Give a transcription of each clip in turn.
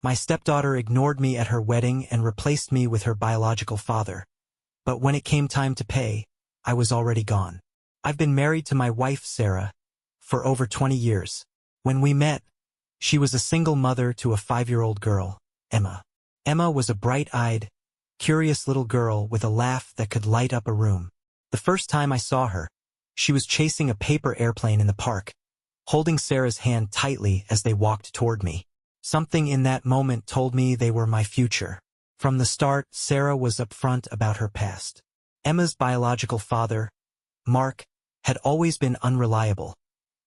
My stepdaughter ignored me at her wedding and replaced me with her biological father. But when it came time to pay, I was already gone. I've been married to my wife, Sarah, for over 20 years. When we met, she was a single mother to a 5-year-old girl, Emma. Emma was a bright-eyed, curious little girl with a laugh that could light up a room. The first time I saw her, she was chasing a paper airplane in the park, holding Sarah's hand tightly as they walked toward me. Something in that moment told me they were my future. From the start, Sarah was upfront about her past. Emma's biological father, Mark, had always been unreliable,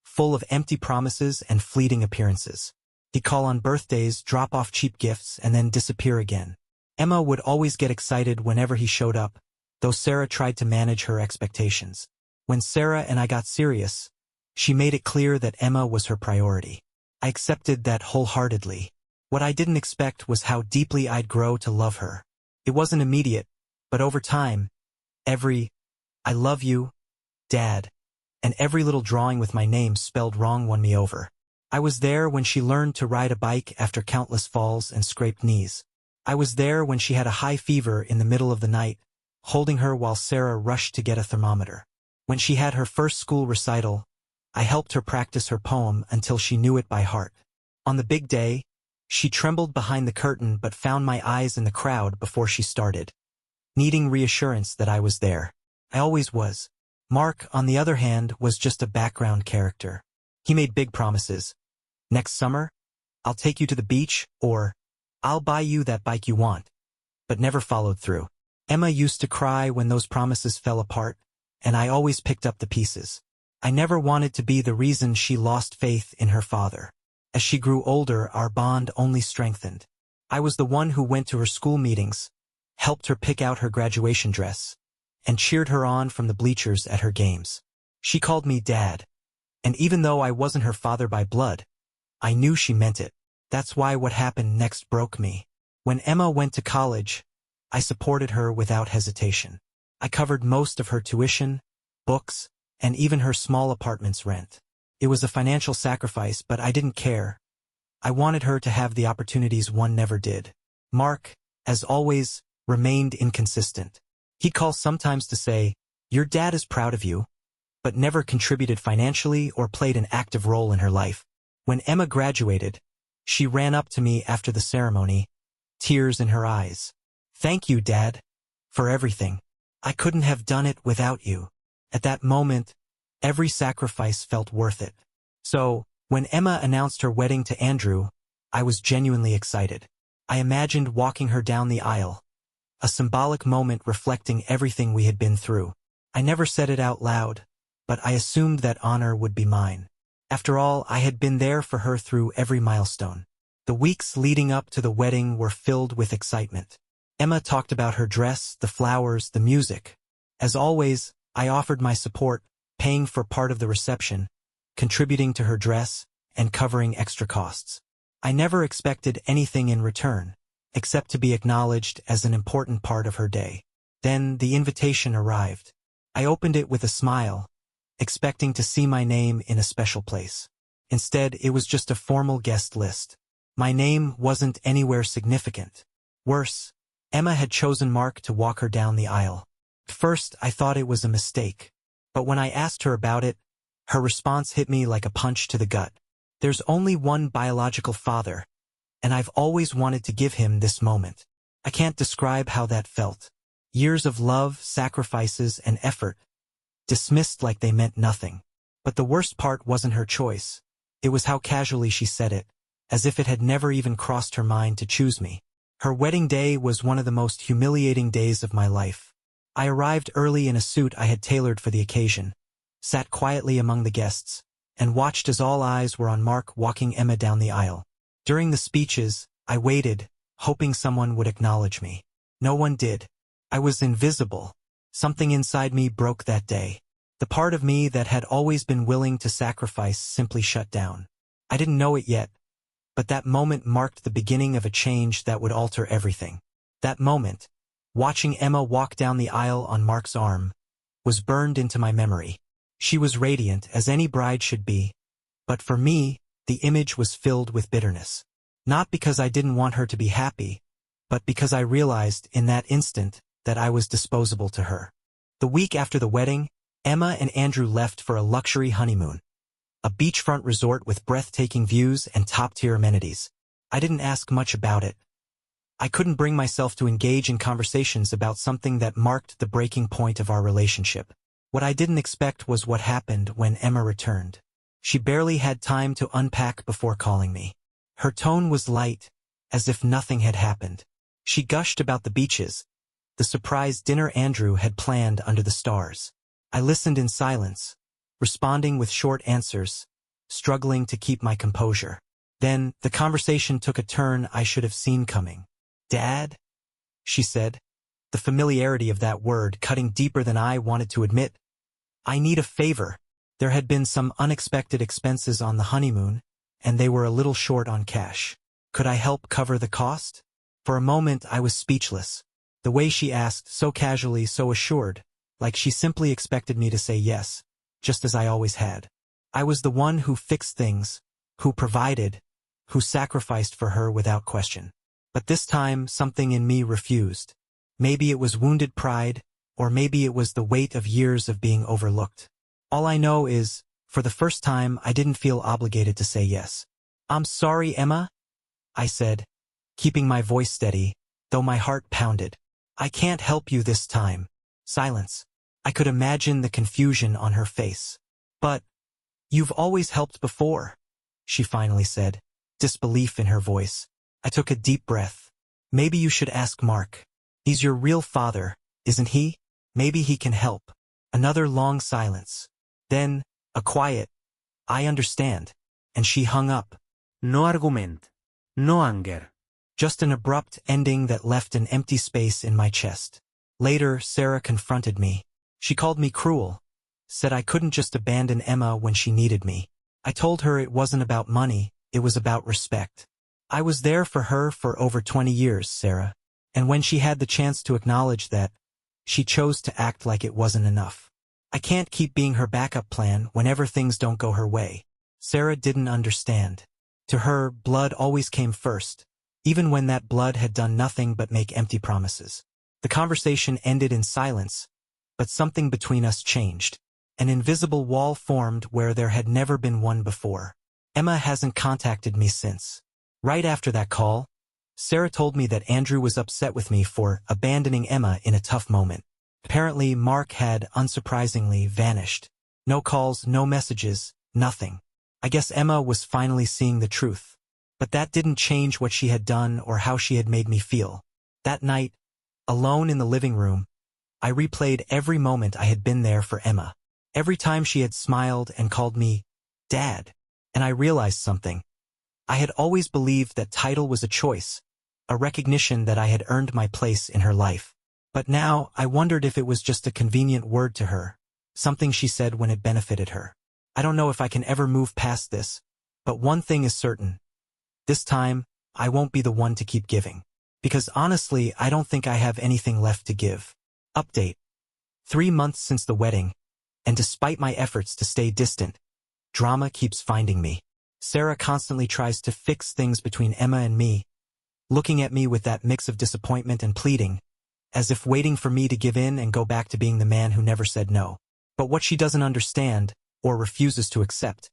full of empty promises and fleeting appearances. He'd call on birthdays, drop off cheap gifts, and then disappear again. Emma would always get excited whenever he showed up, though Sarah tried to manage her expectations. When Sarah and I got serious, she made it clear that Emma was her priority. I accepted that wholeheartedly. What I didn't expect was how deeply I'd grow to love her. It wasn't immediate, but over time, every "I love you, Dad," and every little drawing with my name spelled wrong won me over. I was there when she learned to ride a bike after countless falls and scraped knees. I was there when she had a high fever in the middle of the night, holding her while Sarah rushed to get a thermometer. When she had her first school recital, I helped her practice her poem until she knew it by heart. On the big day, she trembled behind the curtain but found my eyes in the crowd before she started, needing reassurance that I was there. I always was. Mark, on the other hand, was just a background character. He made big promises. "Next summer, I'll take you to the beach," or "I'll buy you that bike you want," but never followed through. Emma used to cry when those promises fell apart, and I always picked up the pieces. I never wanted to be the reason she lost faith in her father. As she grew older, our bond only strengthened. I was the one who went to her school meetings, helped her pick out her graduation dress, and cheered her on from the bleachers at her games. She called me Dad, and even though I wasn't her father by blood, I knew she meant it. That's why what happened next broke me. When Emma went to college, I supported her without hesitation. I covered most of her tuition, books, and even her small apartment's rent. It was a financial sacrifice, but I didn't care. I wanted her to have the opportunities one never did. Mark, as always, remained inconsistent. He'd call sometimes to say, "Your dad is proud of you," but never contributed financially or played an active role in her life. When Emma graduated, she ran up to me after the ceremony, tears in her eyes. "Thank you, Dad, for everything. I couldn't have done it without you." At that moment, every sacrifice felt worth it. So, when Emma announced her wedding to Andrew, I was genuinely excited. I imagined walking her down the aisle, a symbolic moment reflecting everything we had been through. I never said it out loud, but I assumed that honor would be mine. After all, I had been there for her through every milestone. The weeks leading up to the wedding were filled with excitement. Emma talked about her dress, the flowers, the music. As always, I offered my support, paying for part of the reception, contributing to her dress, and covering extra costs. I never expected anything in return, except to be acknowledged as an important part of her day. Then the invitation arrived. I opened it with a smile, expecting to see my name in a special place. Instead, it was just a formal guest list. My name wasn't anywhere significant. Worse, Emma had chosen Mark to walk her down the aisle. At first, I thought it was a mistake, but when I asked her about it, her response hit me like a punch to the gut. "There's only one biological father, and I've always wanted to give him this moment." I can't describe how that felt. Years of love, sacrifices, and effort, dismissed like they meant nothing. But the worst part wasn't her choice. It was how casually she said it, as if it had never even crossed her mind to choose me. Her wedding day was one of the most humiliating days of my life. I arrived early in a suit I had tailored for the occasion, sat quietly among the guests, and watched as all eyes were on Mark walking Emma down the aisle. During the speeches, I waited, hoping someone would acknowledge me. No one did. I was invisible. Something inside me broke that day. The part of me that had always been willing to sacrifice simply shut down. I didn't know it yet, but that moment marked the beginning of a change that would alter everything. That moment, watching Emma walk down the aisle on Mark's arm, was burned into my memory. She was radiant, as any bride should be, but for me, the image was filled with bitterness. Not because I didn't want her to be happy, but because I realized in that instant that I was disposable to her. The week after the wedding, Emma and Andrew left for a luxury honeymoon, a beachfront resort with breathtaking views and top-tier amenities. I didn't ask much about it. I couldn't bring myself to engage in conversations about something that marked the breaking point of our relationship. What I didn't expect was what happened when Emma returned. She barely had time to unpack before calling me. Her tone was light, as if nothing had happened. She gushed about the beaches, the surprise dinner Andrew had planned under the stars. I listened in silence, responding with short answers, struggling to keep my composure. Then, the conversation took a turn I should have seen coming. "Dad?" she said, the familiarity of that word cutting deeper than I wanted to admit. "I need a favor." There had been some unexpected expenses on the honeymoon, and they were a little short on cash. Could I help cover the cost? For a moment I was speechless. The way she asked, so casually, so assured, like she simply expected me to say yes, just as I always had. I was the one who fixed things, who provided, who sacrificed for her without question. But this time something in me refused. Maybe it was wounded pride, or maybe it was the weight of years of being overlooked. All I know is, for the first time, I didn't feel obligated to say yes. "I'm sorry, Emma," I said, keeping my voice steady, though my heart pounded. "I can't help you this time." Silence. I could imagine the confusion on her face. "But, you've always helped before," she finally said, disbelief in her voice. I took a deep breath. "Maybe you should ask Mark. He's your real father, isn't he? Maybe he can help." Another long silence. Then, a quiet, "I understand," and she hung up. No argument. No anger. Just an abrupt ending that left an empty space in my chest. Later, Sarah confronted me. She called me cruel, said I couldn't just abandon Emma when she needed me. I told her it wasn't about money, it was about respect. I was there for her for over 20 years, Sarah. And when she had the chance to acknowledge that, she chose to act like it wasn't enough. I can't keep being her backup plan whenever things don't go her way. Sarah didn't understand. To her, blood always came first, even when that blood had done nothing but make empty promises. The conversation ended in silence, but something between us changed. An invisible wall formed where there had never been one before. Emma hasn't contacted me since. Right after that call, Sarah told me that Andrew was upset with me for abandoning Emma in a tough moment. Apparently, Mark had, unsurprisingly, vanished. No calls, no messages, nothing. I guess Emma was finally seeing the truth. But that didn't change what she had done or how she had made me feel. That night, alone in the living room, I replayed every moment I had been there for Emma. Every time she had smiled and called me Dad. And I realized something. I had always believed that title was a choice, a recognition that I had earned my place in her life. But now, I wondered if it was just a convenient word to her, something she said when it benefited her. I don't know if I can ever move past this, but one thing is certain. This time, I won't be the one to keep giving. Because honestly, I don't think I have anything left to give. Update. 3 months since the wedding, and despite my efforts to stay distant, drama keeps finding me. Sarah constantly tries to fix things between Emma and me, looking at me with that mix of disappointment and pleading, as if waiting for me to give in and go back to being the man who never said no. But what she doesn't understand, or refuses to accept,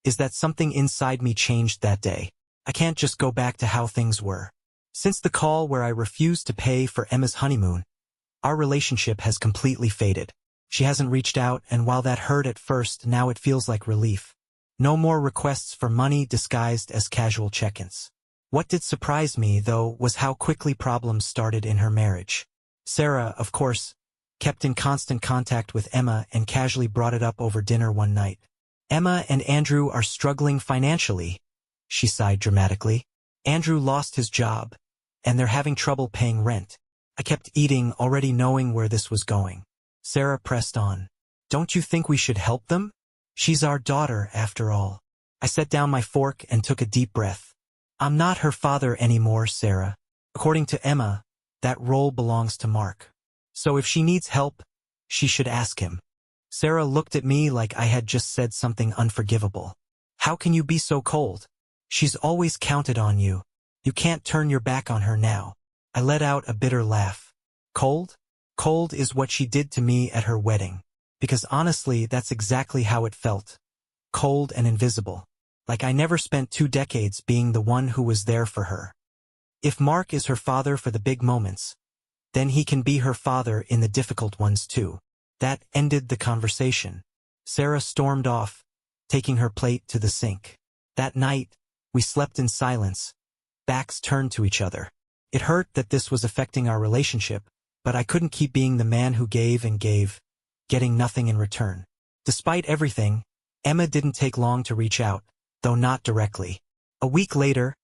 is that something inside me changed that day. I can't just go back to how things were. Since the call where I refused to pay for Emma's honeymoon, our relationship has completely faded. She hasn't reached out, and while that hurt at first, now it feels like relief. No more requests for money disguised as casual check-ins. What did surprise me, though, was how quickly problems started in her marriage. Sarah, of course, kept in constant contact with Emma and casually brought it up over dinner one night. "Emma and Andrew are struggling financially," she sighed dramatically. "Andrew lost his job, and they're having trouble paying rent." I kept eating, already knowing where this was going. Sarah pressed on. "Don't you think we should help them? She's our daughter, after all." I set down my fork and took a deep breath. "I'm not her father anymore, Sarah. According to Emma, that role belongs to Mark. So if she needs help, she should ask him." Sarah looked at me like I had just said something unforgivable. "How can you be so cold? She's always counted on you," You can't turn your back on her now. I let out a bitter laugh. Cold? Cold is what she did to me at her wedding. Because honestly, that's exactly how it felt. Cold and invisible. Like I never spent 2 decades being the one who was there for her. If Mark is her father for the big moments, then he can be her father in the difficult ones too. That ended the conversation. Sarah stormed off, taking her plate to the sink. That night, we slept in silence, backs turned to each other. It hurt that this was affecting our relationship, but I couldn't keep being the man who gave and gave, getting nothing in return. Despite everything, Emma didn't take long to reach out, though not directly. A week later,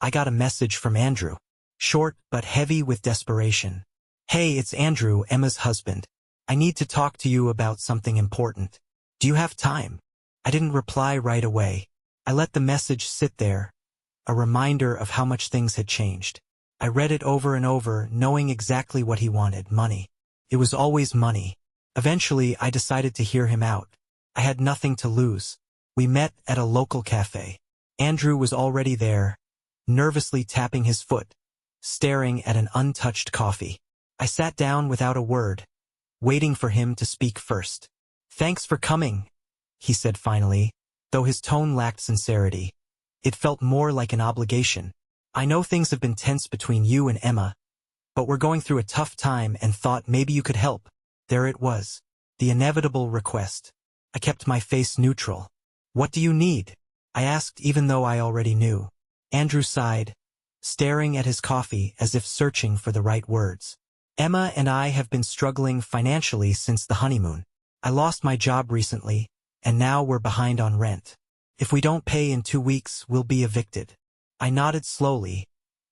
I got a message from Andrew. Short but heavy with desperation. Hey, it's Andrew, Emma's husband. I need to talk to you about something important. Do you have time? I didn't reply right away. I let the message sit there, a reminder of how much things had changed. I read it over and over, knowing exactly what he wanted, money. It was always money. Eventually, I decided to hear him out. I had nothing to lose. We met at a local cafe. Andrew was already there, nervously tapping his foot, staring at an untouched coffee. I sat down without a word, waiting for him to speak first. Thanks for coming, he said finally, though his tone lacked sincerity. It felt more like an obligation. I know things have been tense between you and Emma, but we're going through a tough time and thought maybe you could help. There it was, the inevitable request. I kept my face neutral. What do you need? I asked even though I already knew. Andrew sighed, staring at his coffee as if searching for the right words. Emma and I have been struggling financially since the honeymoon. I lost my job recently, and now we're behind on rent. If we don't pay in 2 weeks, we'll be evicted. I nodded slowly,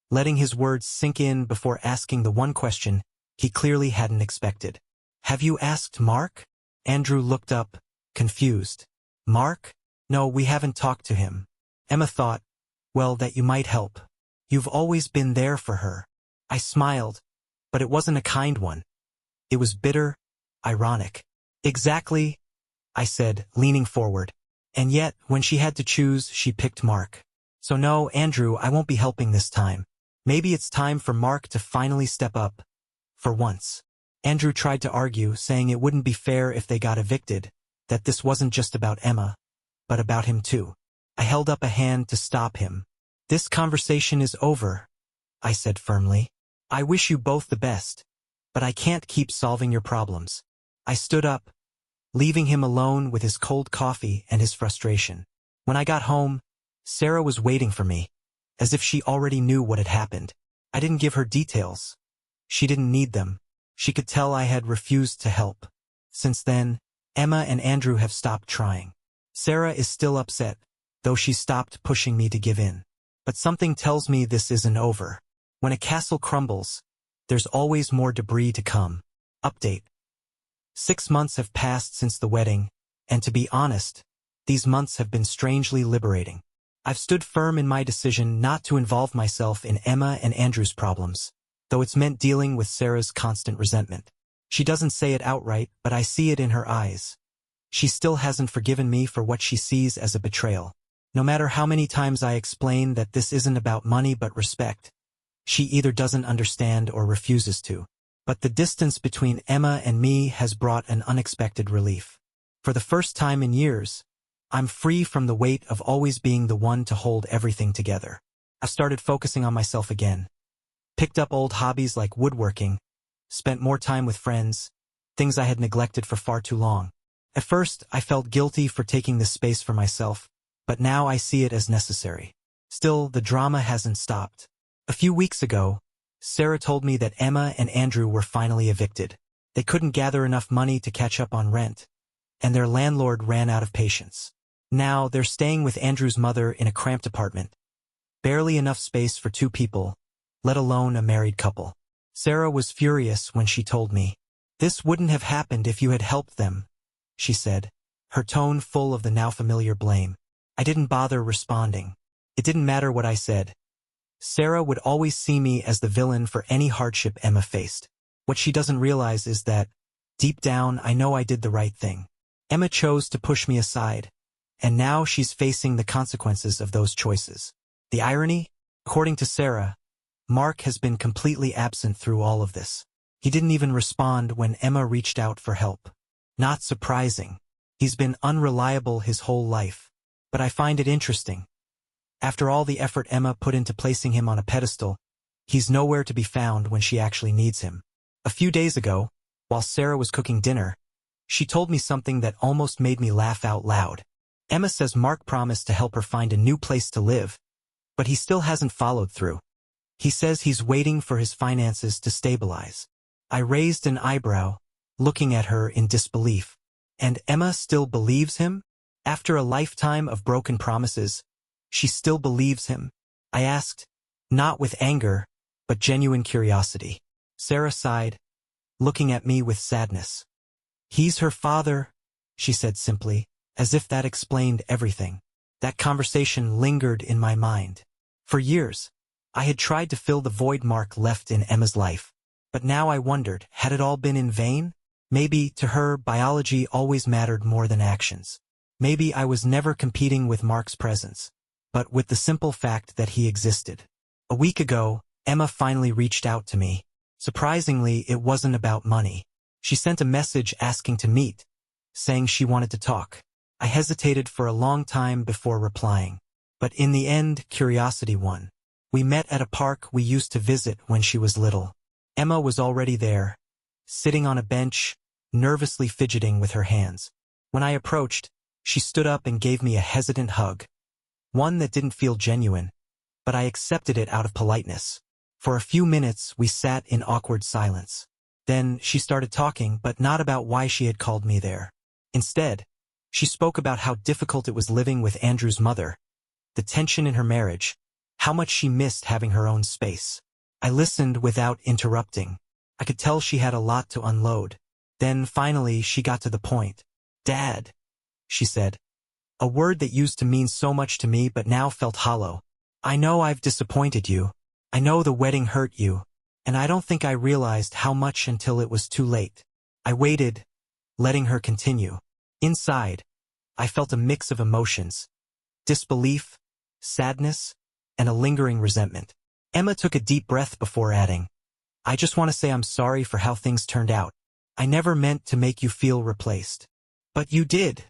letting his words sink in before asking the one question he clearly hadn't expected. Have you asked Mark? Andrew looked up, confused. Mark? No, we haven't talked to him. Emma thought, well, that you might help. You've always been there for her. I smiled, but it wasn't a kind one. It was bitter, ironic. Exactly, I said, leaning forward. And yet, when she had to choose, she picked Mark. So no, Andrew, I won't be helping this time. Maybe it's time for Mark to finally step up. For once. Andrew tried to argue, saying it wouldn't be fair if they got evicted, that this wasn't just about Emma, but about him too. I held up a hand to stop him. This conversation is over, I said firmly. I wish you both the best, but I can't keep solving your problems. I stood up, leaving him alone with his cold coffee and his frustration. When I got home, Sarah was waiting for me, as if she already knew what had happened. I didn't give her details. She didn't need them. She could tell I had refused to help. Since then, Emma and Andrew have stopped trying. Sarah is still upset, though she stopped pushing me to give in. But something tells me this isn't over. When a castle crumbles, there's always more debris to come. Update. 6 months have passed since the wedding, and to be honest, these months have been strangely liberating. I've stood firm in my decision not to involve myself in Emma and Andrew's problems, though it's meant dealing with Sarah's constant resentment. She doesn't say it outright, but I see it in her eyes. She still hasn't forgiven me for what she sees as a betrayal. No matter how many times I explain that this isn't about money but respect, she either doesn't understand or refuses to. But the distance between Emma and me has brought an unexpected relief. For the first time in years, I'm free from the weight of always being the one to hold everything together. I've started focusing on myself again. Picked up old hobbies like woodworking, spent more time with friends, things I had neglected for far too long. At first, I felt guilty for taking this space for myself, but now I see it as necessary. Still, the drama hasn't stopped. A few weeks ago, Sarah told me that Emma and Andrew were finally evicted. They couldn't gather enough money to catch up on rent, and their landlord ran out of patience. Now, they're staying with Andrew's mother in a cramped apartment. Barely enough space for 2 people, let alone a married couple. Sarah was furious when she told me. This wouldn't have happened if you had helped them, she said, her tone full of the now familiar blame. I didn't bother responding. It didn't matter what I said. Sarah would always see me as the villain for any hardship Emma faced. What she doesn't realize is that, deep down, I know I did the right thing. Emma chose to push me aside, and now she's facing the consequences of those choices. The irony? According to Sarah, Mark has been completely absent through all of this. He didn't even respond when Emma reached out for help. Not surprising. He's been unreliable his whole life. But I find it interesting. After all the effort Emma put into placing him on a pedestal, he's nowhere to be found when she actually needs him. A few days ago, while Sarah was cooking dinner, she told me something that almost made me laugh out loud. Emma says Mark promised to help her find a new place to live, but he still hasn't followed through. He says he's waiting for his finances to stabilize. I raised an eyebrow, looking at her in disbelief. And Emma still believes him? After a lifetime of broken promises, she still believes him? I asked, not with anger, but genuine curiosity. Sarah sighed, looking at me with sadness. He's her father, she said simply, as if that explained everything. That conversation lingered in my mind. For years, I had tried to fill the void Mark left in Emma's life. But now I wondered, had it all been in vain? Maybe, to her, biology always mattered more than actions. Maybe I was never competing with Mark's presence, but with the simple fact that he existed. A week ago, Emma finally reached out to me. Surprisingly, it wasn't about money. She sent a message asking to meet, saying she wanted to talk. I hesitated for a long time before replying. But in the end, curiosity won. We met at a park we used to visit when she was little. Emma was already there, sitting on a bench, nervously fidgeting with her hands. When I approached, she stood up and gave me a hesitant hug. One that didn't feel genuine, but I accepted it out of politeness. For a few minutes, we sat in awkward silence. Then she started talking, but not about why she had called me there. Instead, she spoke about how difficult it was living with Andrew's mother, the tension in her marriage, how much she missed having her own space. I listened without interrupting. I could tell she had a lot to unload. Then, finally, she got to the point. Dad, she said. A word that used to mean so much to me but now felt hollow. I know I've disappointed you. I know the wedding hurt you. And I don't think I realized how much until it was too late. I waited, letting her continue. Inside, I felt a mix of emotions. Disbelief, sadness, and a lingering resentment. Emma took a deep breath before adding, I just want to say I'm sorry for how things turned out. I never meant to make you feel replaced. But you did,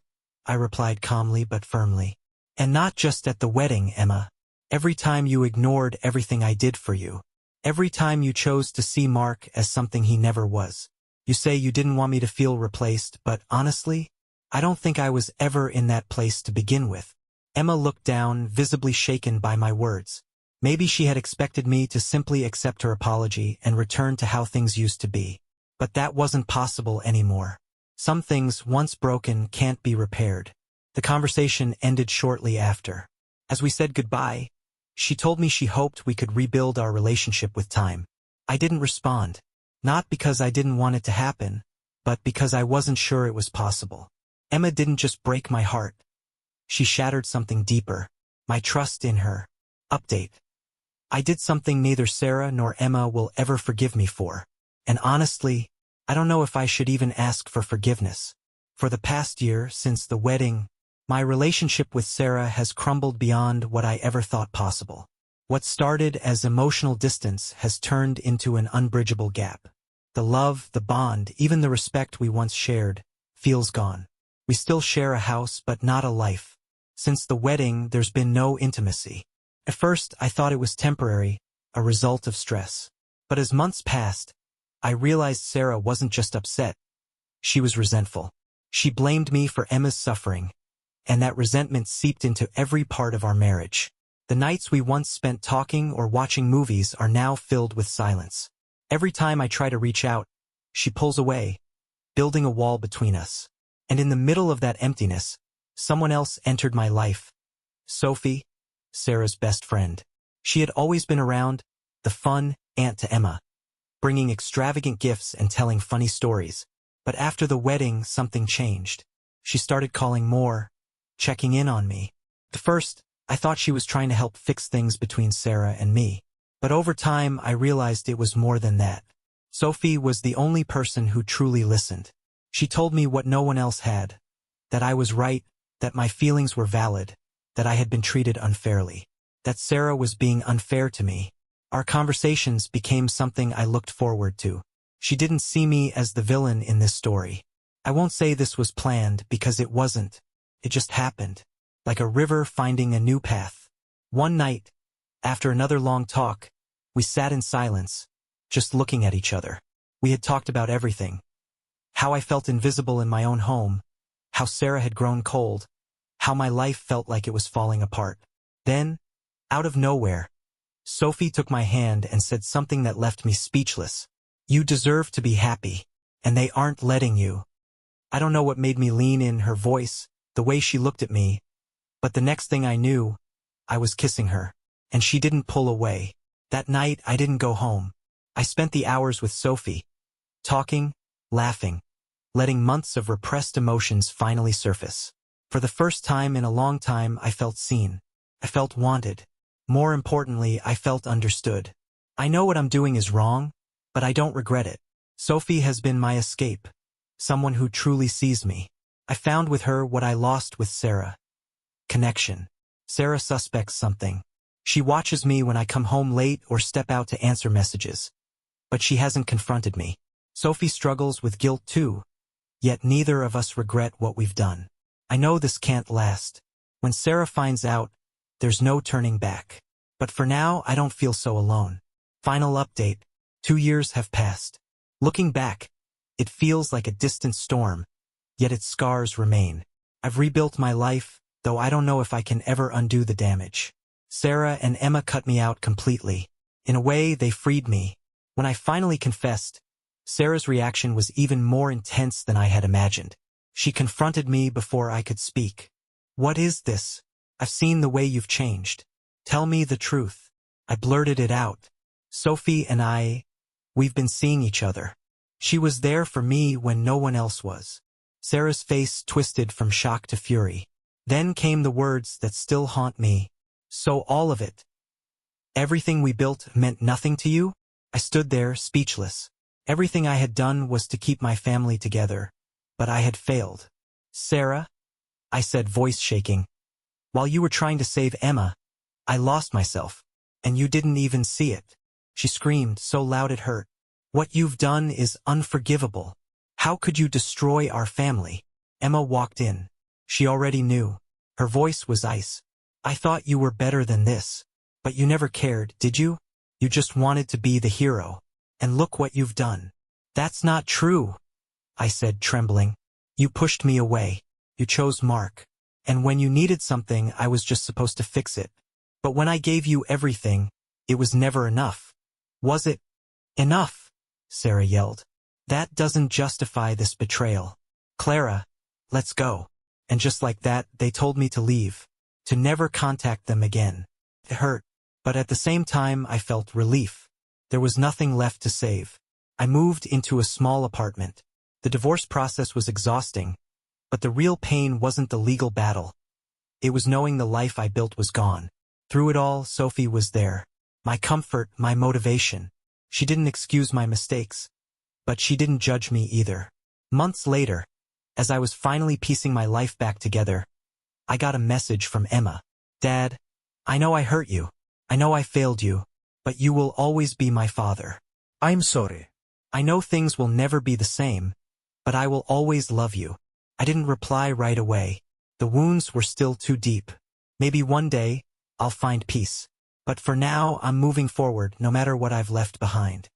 I replied calmly but firmly. And not just at the wedding, Emma. Every time you ignored everything I did for you. Every time you chose to see Mark as something he never was. You say you didn't want me to feel replaced, but honestly, I don't think I was ever in that place to begin with. Emma looked down, visibly shaken by my words. Maybe she had expected me to simply accept her apology and return to how things used to be. But that wasn't possible anymore. Some things, once broken, can't be repaired. The conversation ended shortly after. As we said goodbye, she told me she hoped we could rebuild our relationship with time. I didn't respond. Not because I didn't want it to happen, but because I wasn't sure it was possible. Emma didn't just break my heart. She shattered something deeper. My trust in her. Update. I did something neither Sarah nor Emma will ever forgive me for. And honestly, I don't know if I should even ask for forgiveness. For the past year, since the wedding, my relationship with Sarah has crumbled beyond what I ever thought possible. What started as emotional distance has turned into an unbridgeable gap. The love, the bond, even the respect we once shared, feels gone. We still share a house, but not a life. Since the wedding, there's been no intimacy. At first, I thought it was temporary, a result of stress. But as months passed, I realized Sarah wasn't just upset. She was resentful. She blamed me for Emma's suffering, and that resentment seeped into every part of our marriage. The nights we once spent talking or watching movies are now filled with silence. Every time I try to reach out, she pulls away, building a wall between us. And in the middle of that emptiness, someone else entered my life. Sophie, Sarah's best friend. She had always been around, the fun aunt to Emma, bringing extravagant gifts and telling funny stories. But after the wedding, something changed. She started calling more, checking in on me. At first, I thought she was trying to help fix things between Sarah and me. But over time, I realized it was more than that. Sophie was the only person who truly listened. She told me what no one else had, that I was right, that my feelings were valid, that I had been treated unfairly. that Sarah was being unfair to me. Our conversations became something I looked forward to. She didn't see me as the villain in this story. I won't say this was planned because it wasn't. It just happened. Like a river finding a new path. One night, after another long talk, we sat in silence, just looking at each other. We had talked about everything. How I felt invisible in my own home, how Sarah had grown cold, how my life felt like it was falling apart. Then, out of nowhere, Sophie took my hand and said something that left me speechless. You deserve to be happy, and they aren't letting you. I don't know what made me lean in, her voice, the way she looked at me, but the next thing I knew, I was kissing her, and she didn't pull away. That night, I didn't go home. I spent the hours with Sophie, talking, laughing, letting months of repressed emotions finally surface. For the first time in a long time, I felt seen. I felt wanted. More importantly, I felt understood. I know what I'm doing is wrong, but I don't regret it. Sophie has been my escape, someone who truly sees me. I found with her what I lost with Sarah. Connection. Sarah suspects something. She watches me when I come home late or step out to answer messages. But she hasn't confronted me. Sophie struggles with guilt too, yet neither of us regret what we've done. I know this can't last. When Sarah finds out, there's no turning back. But for now, I don't feel so alone. Final update. 2 years have passed. Looking back, it feels like a distant storm, yet its scars remain. I've rebuilt my life, though I don't know if I can ever undo the damage. Sarah and Emma cut me out completely. In a way, they freed me. When I finally confessed, Sarah's reaction was even more intense than I had imagined. She confronted me before I could speak. What is this? I've seen the way you've changed. Tell me the truth. I blurted it out. Sophie and we've been seeing each other. She was there for me when no one else was. Sarah's face twisted from shock to fury. Then came the words that still haunt me. So all of it, everything we built, meant nothing to you? I stood there, speechless. Everything I had done was to keep my family together, but I had failed. Sarah, I said, voice shaking. While you were trying to save Emma, I lost myself, and you didn't even see it. She screamed so loud it hurt. What you've done is unforgivable. How could you destroy our family? Emma walked in. She already knew. Her voice was ice. I thought you were better than this. But you never cared, did you? You just wanted to be the hero. And look what you've done. That's not true, I said, trembling. You pushed me away. You chose Mark. And when you needed something, I was just supposed to fix it. But when I gave you everything, it was never enough. Was it enough? Sarah yelled. That doesn't justify this betrayal. Clara, let's go. And just like that, they told me to leave, to never contact them again. It hurt, but at the same time I felt relief. There was nothing left to save. I moved into a small apartment. The divorce process was exhausting, but the real pain wasn't the legal battle. It was knowing the life I built was gone. Through it all, Sophie was there. My comfort, my motivation. She didn't excuse my mistakes, but she didn't judge me either. Months later, as I was finally piecing my life back together, I got a message from Emma. Dad, I know I hurt you. I know I failed you, but you will always be my father. I'm sorry. I know things will never be the same, but I will always love you. I didn't reply right away. The wounds were still too deep. Maybe one day, I'll find peace. But for now, I'm moving forward, no matter what I've left behind.